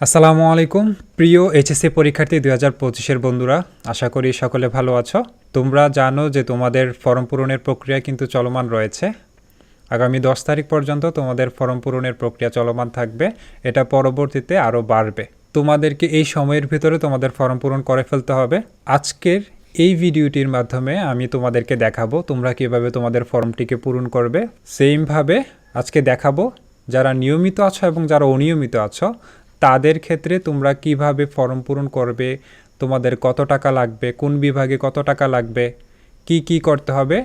আসসালামু আলাইকুম প্রিয় এইচএসসি পরীক্ষার্থী 2025-এর বন্ধুরা, আশা করি সকলে ভালো আছো। তোমরা জানো যে তোমাদের ফর্ম পূরণের প্রক্রিয়া কিন্তু চলমান রয়েছে। আগামী 10 তারিখ পর্যন্ত তোমাদের ফর্ম পূরণের প্রক্রিয়া চলমান থাকবে। এটা পরবর্তীতে আরও বাড়বে। তোমাদেরকে এই সময়ের ভিতরে তোমাদের ফর্ম পূরণ করে ফেলতে হবে। আজকের এই ভিডিওটির মাধ্যমে আমি তোমাদেরকে দেখাবো তোমরা কীভাবে তোমাদের ফর্মটিকে পূরণ করবে। সেমভাবে আজকে দেখাবো যারা নিয়মিত আছো এবং যারা অনিয়মিত আছো তাদের ক্ষেত্রে তোমরা কিভাবে ফর্ম পূরণ করবে, তোমাদের কত টাকা লাগবে, কোন বিভাগে কত টাকা লাগবে, কি কি করতে হবে,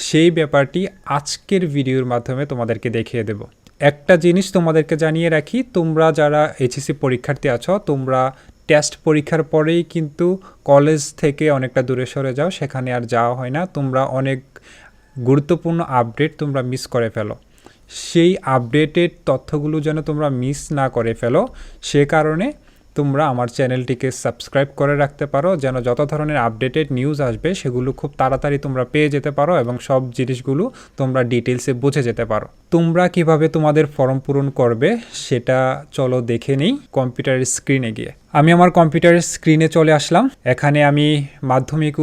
সেই ব্যাপারটি আজকের ভিডিওর মাধ্যমে তোমাদেরকে দেখিয়ে দেব। একটা জিনিস তোমাদেরকে জানিয়ে রাখি, তোমরা যারা এইচএসসি পরীক্ষার্থী আছো তোমরা টেস্ট পরীক্ষার পরেই কিন্তু কলেজ থেকে অনেকটা দূরে সরে যাও, সেখানে আর যাওয়া হয় না। তোমরা অনেক গুরুত্বপূর্ণ আপডেট তোমরা মিস করে ফেলো। সেই আপডেটেড তথ্যগুলো যেন তোমরা মিস না করে ফেলো, সে কারণে তোমরা আমার চ্যানেলটিকে সাবস্ক্রাইব করে রাখতে পারো, যেন যত ধরনের আপডেটেড নিউজ আসবে সেগুলো খুব তাড়াতাড়ি তোমরা পেয়ে যেতে পারো এবং সব জিনিসগুলো তোমরা ডিটেলসে বুঝে যেতে পারো। তোমরা কিভাবে তোমাদের ফর্ম পূরণ করবে সেটা চলো দেখে নেই কম্পিউটারের স্ক্রিনে গিয়ে। আমি আমার কম্পিউটারের স্ক্রিনে চলে আসলাম। এখানে আমি মাধ্যমিক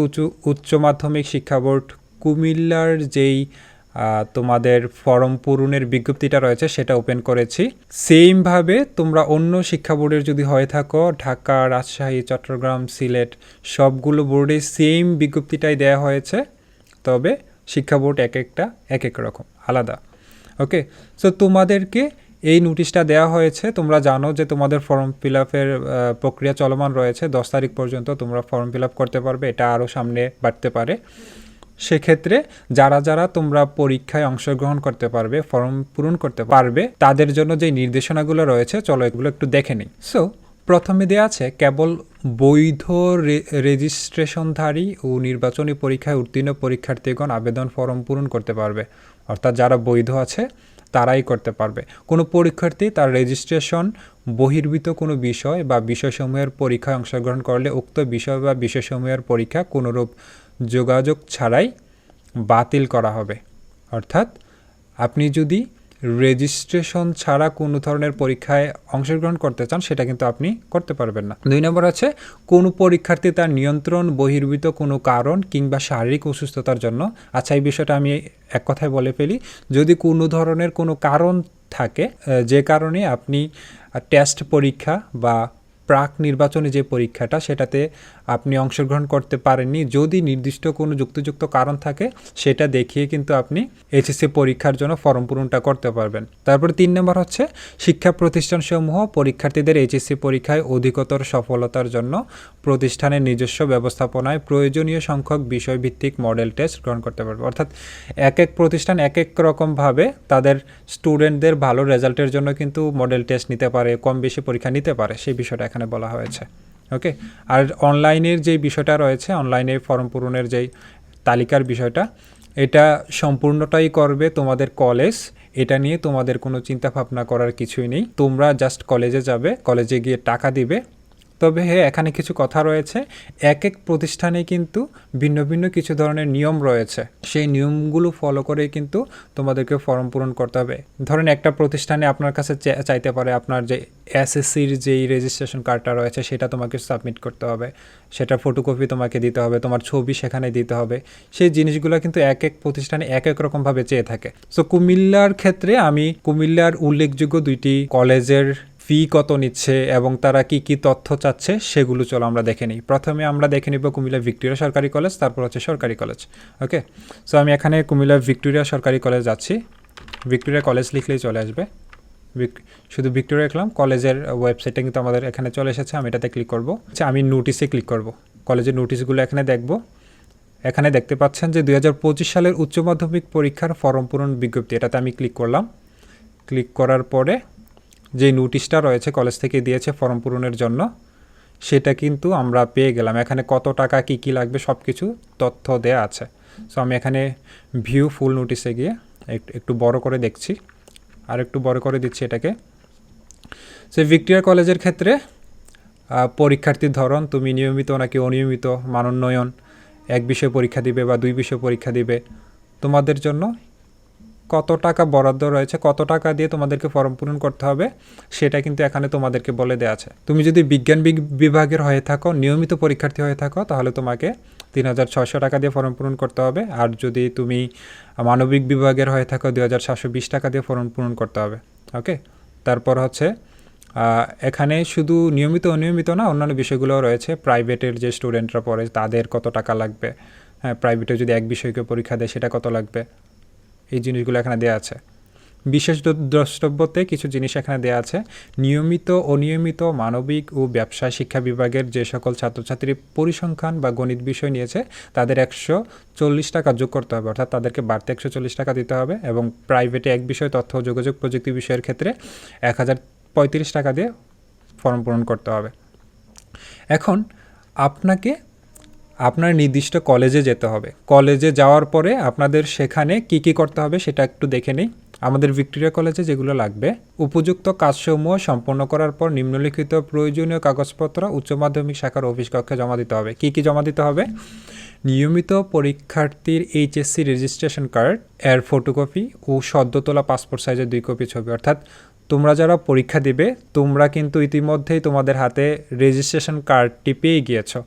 উচ্চ মাধ্যমিক শিক্ষা বোর্ড কুমিল্লার যেই তোমাদের ফর্ম পূরণের বিজ্ঞপ্তিটা রয়েছে সেটা ওপেন করেছি। সেমভাবে তোমরা অন্য শিক্ষা বোর্ডের যদি হয়ে থাকো, ঢাকা, রাজশাহী, চট্টগ্রাম, সিলেট সবগুলো বোর্ডে সেম বিজ্ঞপ্তিটাই দেওয়া হয়েছে, তবে শিক্ষা বোর্ড এক এক রকম আলাদা। ওকে, সো তোমাদেরকে এই নোটিশটা দেওয়া হয়েছে। তোমরা জানো যে তোমাদের ফর্ম ফিল আপের প্রক্রিয়া চলমান রয়েছে। 10 তারিখ পর্যন্ত তোমরা ফর্ম ফিল আপ করতে পারবে, এটা আরও সামনে বাড়তে পারে। সেক্ষেত্রে যারা তোমরা পরীক্ষায় অংশগ্রহণ করতে পারবে, ফর্ম পূরণ করতে পারবে, তাদের জন্য যে নির্দেশনাগুলো রয়েছে চলো এগুলো একটু দেখে নিই। সো প্রথমে দেওয়া আছে কেবল বৈধ রেজিস্ট্রেশনধারী ও নির্বাচনী পরীক্ষায় উত্তীর্ণ পরীক্ষার্থীগণ আবেদন ফর্ম পূরণ করতে পারবে। অর্থাৎ যারা বৈধ আছে তারাই করতে পারবে। কোনো পরীক্ষার্থী তার রেজিস্ট্রেশন বহির্ভূত কোনো বিষয় বা বিষয়সমূহের পরীক্ষায় অংশগ্রহণ করলে উক্ত বিষয় বা বিষয়সমূহের পরীক্ষা কোনোরূপ যোগাযোগ ছাড়াই বাতিল করা হবে। অর্থাৎ আপনি যদি রেজিস্ট্রেশন ছাড়া কোনো ধরনের পরীক্ষায় অংশগ্রহণ করতে চান সেটা কিন্তু আপনি করতে পারবেন না। 2 নম্বর আছে কোনো পরীক্ষার্থী তার নিয়ন্ত্রণ বহির্ভূত কোনো কারণ কিংবা শারীরিক অসুস্থতার জন্য, আচ্ছা এই বিষয়টা আমি এক কথায় বলে ফেলি, যদি কোনো ধরনের কোনো কারণ থাকে যে কারণে আপনি টেস্ট পরীক্ষা বা প্রাক নির্বাচনী যে পরীক্ষাটা সেটাতে আপনি অংশগ্রহণ করতে পারেননি, যদি নির্দিষ্ট কোনো যুক্তিযুক্ত কারণ থাকে সেটা দেখিয়ে কিন্তু আপনি এইচএসসি পরীক্ষার জন্য ফর্ম পূরণটা করতে পারবেন। তারপরে 3 নম্বর হচ্ছে শিক্ষা প্রতিষ্ঠানসমূহ পরীক্ষার্থীদের এইচএসসি পরীক্ষায় অধিকতর সফলতার জন্য প্রতিষ্ঠানের নিজস্ব ব্যবস্থাপনায় প্রয়োজনীয় সংখ্যক বিষয়ভিত্তিক মডেল টেস্ট গ্রহণ করতে পারবে। অর্থাৎ এক এক প্রতিষ্ঠান এক এক রকমভাবে তাদের স্টুডেন্টদের ভালো রেজাল্টের জন্য কিন্তু মডেল টেস্ট নিতে পারে, কম বেশি পরীক্ষা নিতে পারে, সেই বিষয়টা এখানে বলা হয়েছে। ওকে, আর অনলাইনের যেই বিষয়টা রয়েছে, অনলাইনে ফর্ম পূরণের যেই তালিকার বিষয়টা, এটা সম্পূর্ণটাই করবে তোমাদের কলেজ। এটা নিয়ে তোমাদের কোনো চিন্তা ভাবনা করার কিছুই নেই। তোমরা জাস্ট কলেজে যাবে, কলেজে গিয়ে টাকা দিবে। তবে হ্যাঁ, এখানে কিছু কথা রয়েছে। এক এক প্রতিষ্ঠানে কিন্তু ভিন্ন ভিন্ন কিছু ধরনের নিয়ম রয়েছে, সেই নিয়মগুলো ফলো করেই কিন্তু তোমাদেরকে ফর্ম পূরণ করতে হবে। ধরেন একটা প্রতিষ্ঠানে আপনার কাছে চাইতে পারে আপনার যে এসএসসির যেই রেজিস্ট্রেশন কার্ডটা রয়েছে সেটা তোমাকে সাবমিট করতে হবে, সেটা ফটোকপি তোমাকে দিতে হবে, তোমার ছবি সেখানে দিতে হবে। সেই জিনিসগুলো কিন্তু এক এক প্রতিষ্ঠানে এক এক রকমভাবে চেয়ে থাকে। সো কুমিল্লার ক্ষেত্রে আমি কুমিল্লার উল্লেখযোগ্য 2টি কলেজের ফি কত নিচ্ছে এবং তারা কি কি তথ্য চাচ্ছে সেগুলো চলো আমরা দেখে নিই। প্রথমে আমরা দেখে নিব কুমিল্লা ভিক্টোরিয়া সরকারি কলেজ, তারপর হচ্ছে সরকারি কলেজ। ওকে, সো আমি এখানে কুমিল্লা ভিক্টোরিয়া সরকারি কলেজ যাচ্ছি। ভিক্টোরিয়া কলেজ লিখলেই চলে আসবে। শুধু ভিক্টোরিয়া লিখলাম, কলেজের ওয়েবসাইটটা কিন্তু আমাদের এখানে চলে এসেছে। আমি এটাতে ক্লিক করব। আচ্ছা, আমি নোটিশে ক্লিক করব। কলেজের নোটিশগুলো এখানে দেখব। এখানে দেখতে পাচ্ছেন যে 2025 সালের উচ্চ মাধ্যমিক পরীক্ষার ফর্ম পূরণ বিজ্ঞপ্তি, এটাতে আমি ক্লিক করলাম। ক্লিক করার পরে যে নোটিশটা রয়েছে কলেজ থেকে দিয়েছে ফর্ম পূরণের জন্য, সেটা কিন্তু আমরা পেয়ে গেলাম। এখানে কত টাকা কি কি লাগবে সব কিছু তথ্য দেয়া আছে। সো আমি এখানে ভিউ ফুল নোটিশে গিয়ে একটু বড় করে দেখছি, আর একটু বড় করে দিচ্ছি এটাকে। সে ভিক্টোরিয়া কলেজের ক্ষেত্রে পরীক্ষার্থীর ধরন, তুমি নিয়মিত নাকি অনিয়মিত, মানোন্নয়ন, 1 বিষয় পরীক্ষা দিবে বা 2 বিষয় পরীক্ষা দিবে, তোমাদের জন্য কত টাকা বরাদ্দ রয়েছে, কত টাকা দিয়ে তোমাদেরকে ফর্ম পূরণ করতে হবে সেটা কিন্তু এখানে তোমাদেরকে বলে দেওয়া আছে। তুমি যদি বিজ্ঞান বিভাগের হয়ে থাকো, নিয়মিত পরীক্ষার্থী হয়ে থাকো, তাহলে তোমাকে 3,600 টাকা দিয়ে ফর্ম পূরণ করতে হবে। আর যদি তুমি মানবিক বিভাগের হয়ে থাকো 2,720 টাকা দিয়ে ফর্ম পূরণ করতে হবে। ওকে, তারপর হচ্ছে এখানে শুধু নিয়মিত অনিয়মিত না, অন্যান্য বিষয়গুলোও রয়েছে। প্রাইভেটের যে স্টুডেন্টরা পড়ে তাদের কত টাকা লাগবে, হ্যাঁ, প্রাইভেটে যদি এক বিষয়কে পরীক্ষা দেয় সেটা কত লাগবে, এই জিনিসগুলো এখানে দেওয়া আছে। বিশেষ দ্রষ্টব্যতে কিছু জিনিস এখানে দেওয়া আছে। নিয়মিত অনিয়মিত মানবিক ও ব্যবসায় শিক্ষা বিভাগের যে সকল ছাত্রছাত্রী পরিসংখ্যান বা গণিত বিষয় নিয়েছে তাদের 140 টাকা যোগ করতে হবে, অর্থাৎ তাদেরকে বাড়তি 140 টাকা দিতে হবে। এবং প্রাইভেটে এক বিষয় তথ্য ও যোগাযোগ প্রযুক্তি বিষয়ের ক্ষেত্রে 1,035 টাকা দিয়ে ফর্ম পূরণ করতে হবে। এখন আপনাকে আপনার নির্দিষ্ট কলেজে যেতে হবে। কলেজে যাওয়ার পরে আপনাদের সেখানে কি কি করতে হবে সেটা একটু দেখে নিই। আমাদের ভিক্টোরিয়া কলেজে যেগুলো লাগবে, উপযুক্ত কাজসমূহ সম্পন্ন করার পর নিম্নলিখিত প্রয়োজনীয় কাগজপত্র উচ্চ মাধ্যমিক শাখার অফিস কক্ষে জমা দিতে হবে। কি কি জমা দিতে হবে? নিয়মিত পরীক্ষার্থীর এইচএসসি রেজিস্ট্রেশন কার্ড এর ফটোকপি ও সদ্য তোলা পাসপোর্ট সাইজের 2 কপি ছবি। অর্থাৎ তোমরা যারা পরীক্ষা দিবে তোমরা কিন্তু ইতিমধ্যেই তোমাদের হাতে রেজিস্ট্রেশন কার্ডটি পেয়ে গিয়েছো।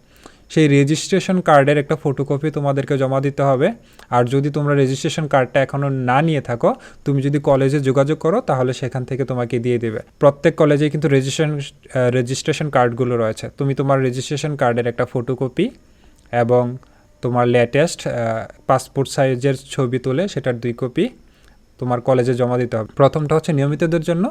সেই রেজিস্ট্রেশন কার্ডের একটা ফটোকপি তোমাদেরকে জমা দিতে হবে। আর যদি তোমরা রেজিস্ট্রেশন কার্ডটা এখনও না নিয়ে থাকো, তুমি যদি কলেজে যোগাযোগ করো তাহলে সেখান থেকে তোমাকে দিয়ে দেবে। প্রত্যেক কলেজে কিন্তু রেজিস্ট্রেশন কার্ডগুলো রয়েছে। তুমি তোমার রেজিস্ট্রেশন কার্ডের একটা ফটোকপি এবং তোমার লেটেস্ট পাসপোর্ট সাইজের ছবি তুলে সেটার 2 কপি তোমার কলেজে জমা দিতে হবে। প্রথমটা হচ্ছে নিয়মিতদের জন্য,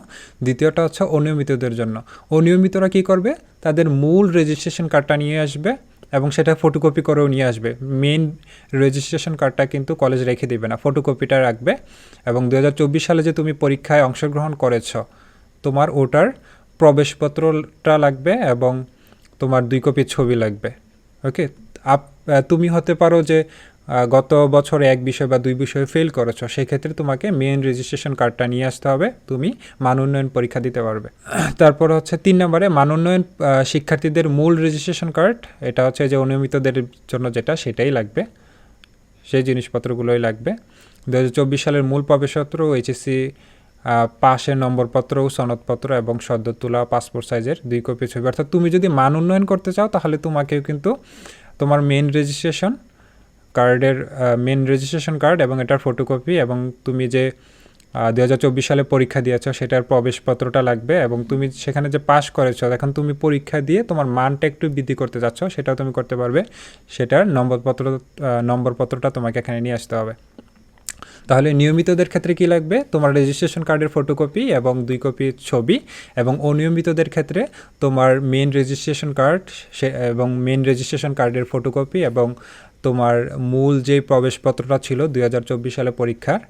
দ্বিতীয়টা হচ্ছে অনিয়মিতদের জন্য। অনিয়মিতরা কি করবে? তাদের মূল রেজিস্ট্রেশন কার্ডটা নিয়ে আসবে এবং সেটা ফটোকপি করেও নিয়ে আসবে। মেইন রেজিস্ট্রেশন কার্ডটা কিন্তু কলেজ রেখে দেবে না, ফটোকপিটা রাখবে। এবং 2024 সালে যে তুমি পরীক্ষায় অংশগ্রহণ করেছ তোমার ওটার প্রবেশপত্রটা লাগবে এবং তোমার 2 কপি ছবি লাগবে। ওকে, তুমি হতে পারো যে গত বছরে এক বিষয় বা 2 বিষয়ে ফেল করেছো, সেক্ষেত্রে তোমাকে মেইন রেজিস্ট্রেশন কার্ডটা নিয়ে আসতে হবে, তুমি মান উন্নয়ন পরীক্ষা দিতে পারবে। তারপর হচ্ছে 3 নম্বরে মান উন্নয়ন শিক্ষার্থীদের মূল রেজিস্ট্রেশন কার্ড, এটা হচ্ছে যে অনিয়মিতদের জন্য যেটা সেটাই লাগবে, সেই জিনিসপত্রগুলোই লাগবে। 2024 সালের মূল প্রবেশপত্র, এইচএসসি পাশের নম্বরপত্র ও সনদপত্র এবং সদ্য তোলা পাসপোর্ট সাইজের 2 কপি ছবি। অর্থাৎ তুমি যদি মান উন্নয়ন করতে চাও তাহলে তোমাকেও কিন্তু তোমার মেইন রেজিস্ট্রেশন কার্ড এবং এটার ফটোকপি এবং তুমি যে 2024 সালে পরীক্ষা দিয়েছো সেটার প্রবেশপত্রটা লাগবে। এবং তুমি সেখানে যে পাস করেছো, এখন তুমি পরীক্ষা দিয়ে তোমার মানটা একটু বৃদ্ধি করতে যাচ্ছ, সেটাও তুমি করতে পারবে, সেটার নম্বরপত্রটা তোমাকে এখানে নিয়ে আসতে হবে। তাহলে নিয়মিতদের ক্ষেত্রে কি লাগবে? তোমার রেজিস্ট্রেশন কার্ডের ফটোকপি এবং 2 কপি ছবি। এবং অনিয়মিতদের ক্ষেত্রে তোমার মেইন রেজিস্ট্রেশন কার্ড এবং মেইন রেজিস্ট্রেশন কার্ডের ফটোকপি এবং তোমার মূল যেই প্রবেশপত্রটা ছিল 2024 সালে পরীক্ষার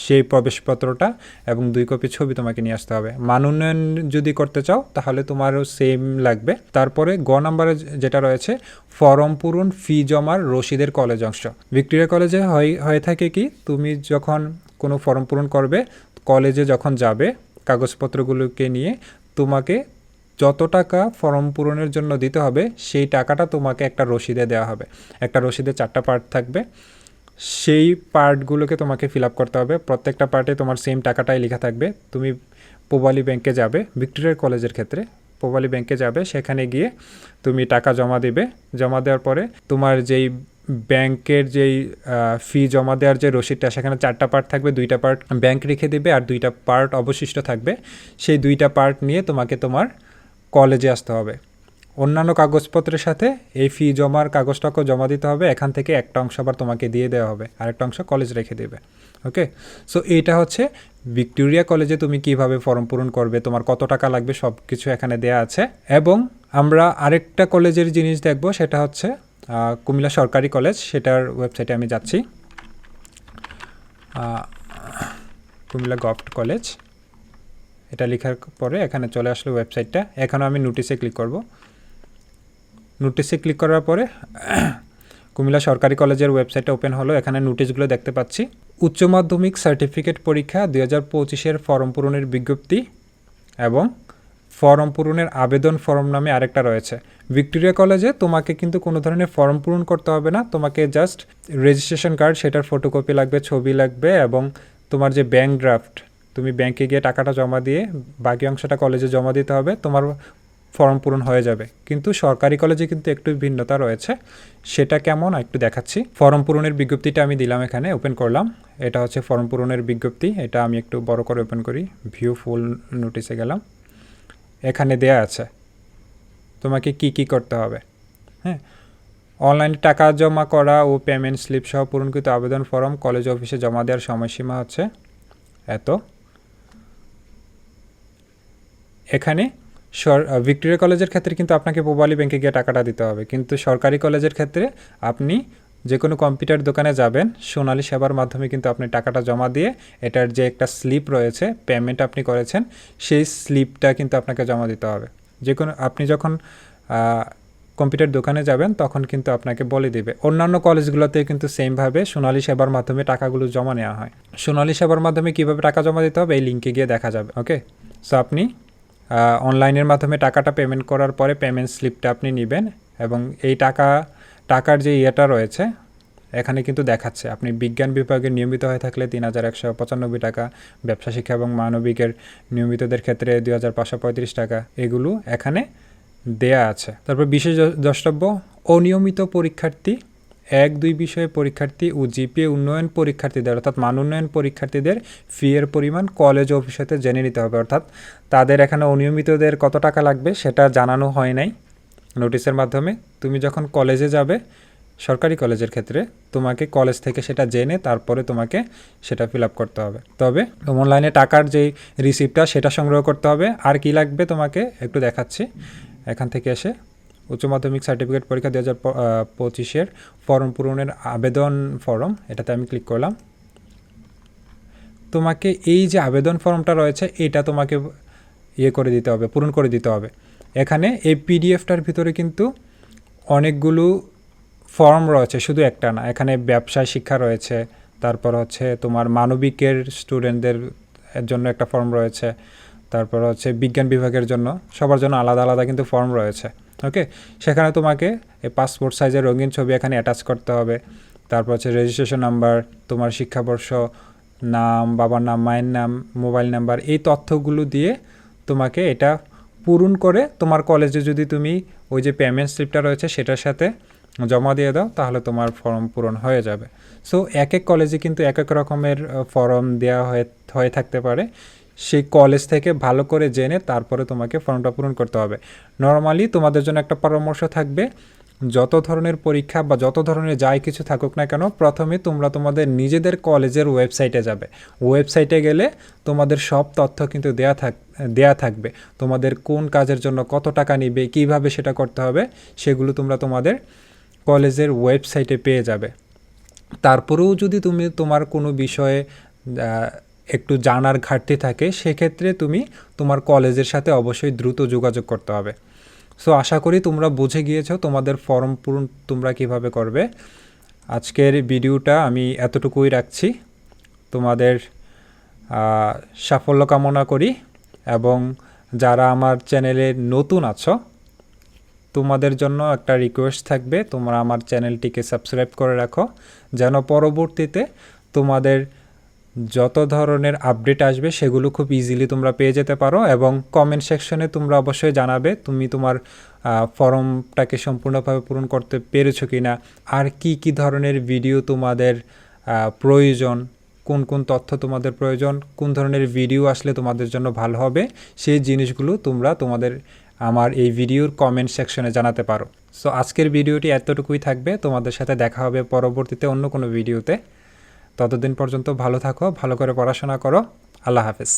সেই প্রবেশপত্রটা এবং 2 কপি ছবি তোমাকে নিয়ে আসতে হবে। মান উন্নয়ন যদি করতে চাও তাহলে তোমারও সেম লাগবে। তারপরে গ নম্বরে যেটা রয়েছে, ফর্ম পূরণ ফি জমার রসিদের কলেজ অংশ। ভিক্টোরিয়া কলেজে হয়ে থাকে কি, তুমি যখন কোনো ফর্ম পূরণ করবে, কলেজে যখন যাবে কাগজপত্রগুলোকে নিয়ে, তোমাকে যত টাকা ফর্ম পূরণের জন্য দিতে হবে সেই টাকাটা তোমাকে একটা রসিদে দেওয়া হবে। একটা রসিদে 4টা পার্ট থাকবে, সেই পার্টগুলোকে তোমাকে ফিল আপ করতে হবে। প্রত্যেকটা পার্টে তোমার সেম টাকাটাই লেখা থাকবে। তুমি পূবালী ব্যাংকে যাবে, ভিক্টোরিয়া কলেজের ক্ষেত্রে পূবালী ব্যাংকে যাবে, সেখানে গিয়ে তুমি টাকা জমা দেবে। জমা দেওয়ার পরে তোমার যেই ব্যাংকের যেই ফি জমা দেওয়ার যে রসিদটা, সেখানে 4টা পার্ট থাকবে, 2টা পার্ট ব্যাংক রেখে দেবে আর 2টা পার্ট অবশিষ্ট থাকবে। সেই 2টা পার্ট নিয়ে তোমাকে তোমার কলেজে আসতে হবে। অন্যান্য কাগজপত্রের সাথে এই ফি জমার কাগজটাকেও জমা দিতে হবে। এখান থেকে একটা অংশ আবার তোমাকে দিয়ে দেওয়া হবে, আরেকটা অংশ কলেজ রেখে দেবে। ওকে, সো এইটা হচ্ছে ভিক্টোরিয়া কলেজে তুমি কিভাবে ফর্ম পূরণ করবে, তোমার কত টাকা লাগবে, সব কিছু এখানে দেয়া আছে। এবং আমরা আরেকটা কলেজের জিনিস দেখব, সেটা হচ্ছে কুমিল্লা সরকারি কলেজ। সেটার ওয়েবসাইটে আমি যাচ্ছি, কুমিল্লা গভর্নমেন্ট কলেজ। এটা লেখার পরে এখানে চলে আসলো ওয়েবসাইটটা। এখানে আমি নোটিশে ক্লিক করব। নোটিশে ক্লিক করার পরে কুমিল্লা সরকারি কলেজের ওয়েবসাইটটা ওপেন হলো। এখানে নোটিশগুলো দেখতে পাচ্ছি। উচ্চ মাধ্যমিক সার্টিফিকেট পরীক্ষা 2025-এর ফর্ম পূরণের বিজ্ঞপ্তি এবং ফর্ম পূরণের আবেদন ফর্ম নামে আরেকটা রয়েছে। ভিক্টোরিয়া কলেজে তোমাকে কিন্তু কোনো ধরনের ফর্ম পূরণ করতে হবে না, তোমাকে জাস্ট রেজিস্ট্রেশন কার্ড, সেটার ফটোকপি লাগবে, ছবি লাগবে, এবং তোমার যে ব্যাংক ড্রাফট, তুমি ব্যাংকে গিয়ে টাকাটা জমা দিয়ে বাকি অংশটা কলেজে জমা দিতে হবে, তোমার ফর্ম পূরণ হয়ে যাবে। কিন্তু সরকারি কলেজে কিন্তু একটু ভিন্নতা রয়েছে, সেটা কেমন একটু দেখাচ্ছি। ফর্ম পূরণের বিজ্ঞপ্তিটা আমি দিলাম, এখানে ওপেন করলাম। এটা হচ্ছে ফর্ম পূরণের বিজ্ঞপ্তি, এটা আমি একটু বড় করে ওপেন করি, ভিউ ফুল নোটিসে গেলাম। এখানে দেয়া আছে তোমাকে কি কি করতে হবে। হ্যাঁ, অনলাইনে টাকা জমা করা ও পেমেন্ট স্লিপ সহ পূরণকৃত আবেদন ফর্ম কলেজ অফিসে জমা দেওয়ার সময়সীমা হচ্ছে এত। এখানে ভিক্টোরিয়া কলেজের ক্ষেত্রে কিন্তু আপনাকে পূবালী ব্যাংকে গিয়ে টাকাটা দিতে হবে, কিন্তু সরকারি কলেজের ক্ষেত্রে আপনি যে কোনো কম্পিউটার দোকানে যাবেন, সোনালী সেবার মাধ্যমে কিন্তু আপনি টাকাটা জমা দিয়ে এটার যে একটা স্লিপ রয়েছে, পেমেন্ট আপনি করেছেন, সেই স্লিপটা কিন্তু আপনাকে জমা দিতে হবে। যে কোনো আপনি যখন কম্পিউটার দোকানে যাবেন তখন কিন্তু আপনাকে বলে দিবে। অন্যান্য কলেজগুলোতে কিন্তু সেমভাবে সোনালী সেবার মাধ্যমে টাকাগুলো জমা নেওয়া হয়। সোনালী সেবার মাধ্যমে কীভাবে টাকা জমা দিতে হবে এই লিঙ্কে গিয়ে দেখা যাবে। ওকে, সো আপনি অনলাইনের মাধ্যমে টাকাটা পেমেন্ট করার পরে পেমেন্ট স্লিপটা আপনি নেবেন, এবং এই টাকার যে ইয়েটা রয়েছে এখানে কিন্তু দেখাচ্ছে। আপনি বিজ্ঞান বিভাগে নিয়মিত হয়ে থাকলে ৩,১৯৫ টাকা, ব্যবসা শিক্ষা এবং মানবিকের নিয়মিতদের ক্ষেত্রে ২,৫৩৫ টাকা, এগুলো এখানে দেয়া আছে। তারপর বিশেষ দ্রষ্টব্য, অনিয়মিত পরীক্ষার্থী ১-২ বিষয়ে পরীক্ষার্থী ও জিপিএ উন্নয়ন পরীক্ষার্থীদের, অর্থাৎ মান উন্নয়ন পরীক্ষার্থীদের ফি এর পরিমাণ কলেজ অফিসে জেনে নিতে হবে। অর্থাৎ তাদের এখানে অনিয়মিতদের কত টাকা লাগবে সেটা জানানো হয় নাই নোটিশের মাধ্যমে। তুমি যখন কলেজে যাবে, সরকারি কলেজের ক্ষেত্রে তোমাকে কলেজ থেকে সেটা জেনে তারপরে তোমাকে সেটা ফিল আপ করতে হবে। তবে অনলাইনে টাকার যেই রিসিপ্টটা সেটা সংগ্রহ করতে হবে। আর কি লাগবে তোমাকে একটু দেখাচ্ছি। এখান থেকে এসে উচ্চ মাধ্যমিক সার্টিফিকেট পরীক্ষা ২০২৫-এর ফর্ম পূরণের আবেদন ফর্ম, এটাতে আমি ক্লিক করলাম। তোমাকে এই যে আবেদন ফর্মটা রয়েছে এটা তোমাকে করে দিতে হবে, পূরণ করে দিতে হবে। এখানে এই পিডিএফটার ভিতরে কিন্তু অনেকগুলো ফর্ম রয়েছে, শুধু একটা না। এখানে ব্যবসায় শিক্ষা রয়েছে, তারপর হচ্ছে তোমার মানবিকের স্টুডেন্টদের জন্য একটা ফর্ম রয়েছে, তারপর হচ্ছে বিজ্ঞান বিভাগের জন্য, সবার জন্য আলাদা আলাদা কিন্তু ফর্ম রয়েছে। ওকে, সেখানে তোমাকে এই পাসপোর্ট সাইজের রঙিন ছবি এখানে অ্যাটাচ করতে হবে। তারপর হচ্ছে রেজিস্ট্রেশন নাম্বার, তোমার শিক্ষাবর্ষ, নাম, বাবার নাম, মায়ের নাম, মোবাইল নাম্বার, এই তথ্যগুলো দিয়ে তোমাকে এটা পূরণ করে তোমার কলেজে যদি তুমি ওই যে পেমেন্ট স্লিপটা রয়েছে সেটার সাথে জমা দিয়ে দাও, তাহলে তোমার ফর্ম পূরণ হয়ে যাবে। সো এক এক কলেজে কিন্তু এক এক রকমের ফর্ম দেওয়া হয়ে থাকতে পারে। সেই কলেজ থেকে ভালো করে জেনে তারপরে তোমাকে ফর্মটা পূরণ করতে হবে। নর্মালি তোমাদের জন্য একটা পরামর্শ থাকবে, যত ধরনের পরীক্ষা বা যত ধরনের যাই কিছু থাকুক না কেন, প্রথমে তোমরা তোমাদের নিজেদের কলেজের ওয়েবসাইটে যাবে। ওয়েবসাইটে গেলে তোমাদের সব তথ্য কিন্তু দেয়া থাকবে। তোমাদের কোন কাজের জন্য কত টাকা নেবে, কিভাবে সেটা করতে হবে, সেগুলো তোমরা তোমাদের কলেজের ওয়েবসাইটে পেয়ে যাবে। তারপরেও যদি তোমার কোনো বিষয়ে একটু জানার ঘাটতি থাকে, সেক্ষেত্রে তুমি তোমার কলেজের সাথে অবশ্যই দ্রুত যোগাযোগ করতে হবে। সো আশা করি তোমরা বুঝে গিয়েছো তোমাদের ফর্ম পূরণ তোমরা কিভাবে করবে। আজকের ভিডিওটা আমি এতটুকুই রাখছি। তোমাদের সাফল্য কামনা করি, এবং যারা আমার চ্যানেলে নতুন আছো তোমাদের জন্য একটা রিকোয়েস্ট থাকবে, তোমরা আমার চ্যানেলটিকে সাবস্ক্রাইব করে রাখো, যেন পরবর্তীতে তোমাদের যত ধরনের আপডেট আসবে সেগুলো খুব ইজিলি তোমরা পেয়ে যেতে পারো। এবং কমেন্ট সেকশনে তোমরা অবশ্যই জানাবে তুমি তোমার ফর্মটাকে সম্পূর্ণভাবে পূরণ করতে পেরেছো কি না, আর কি ধরনের ভিডিও তোমাদের প্রয়োজন, কোন কোন তথ্য তোমাদের প্রয়োজন, কোন ধরনের ভিডিও আসলে তোমাদের জন্য ভালো হবে, সেই জিনিসগুলো তোমরা আমার এই ভিডিওর কমেন্ট সেকশনে জানাতে পারো। সো আজকের ভিডিওটি এতটুকুই থাকবে, তোমাদের সাথে দেখা হবে পরবর্তীতে অন্য কোনো ভিডিওতে। ততদিন পর্যন্ত ভালো থাকো, ভালো করে পড়াশোনা করো। আল্লাহ হাফেজ।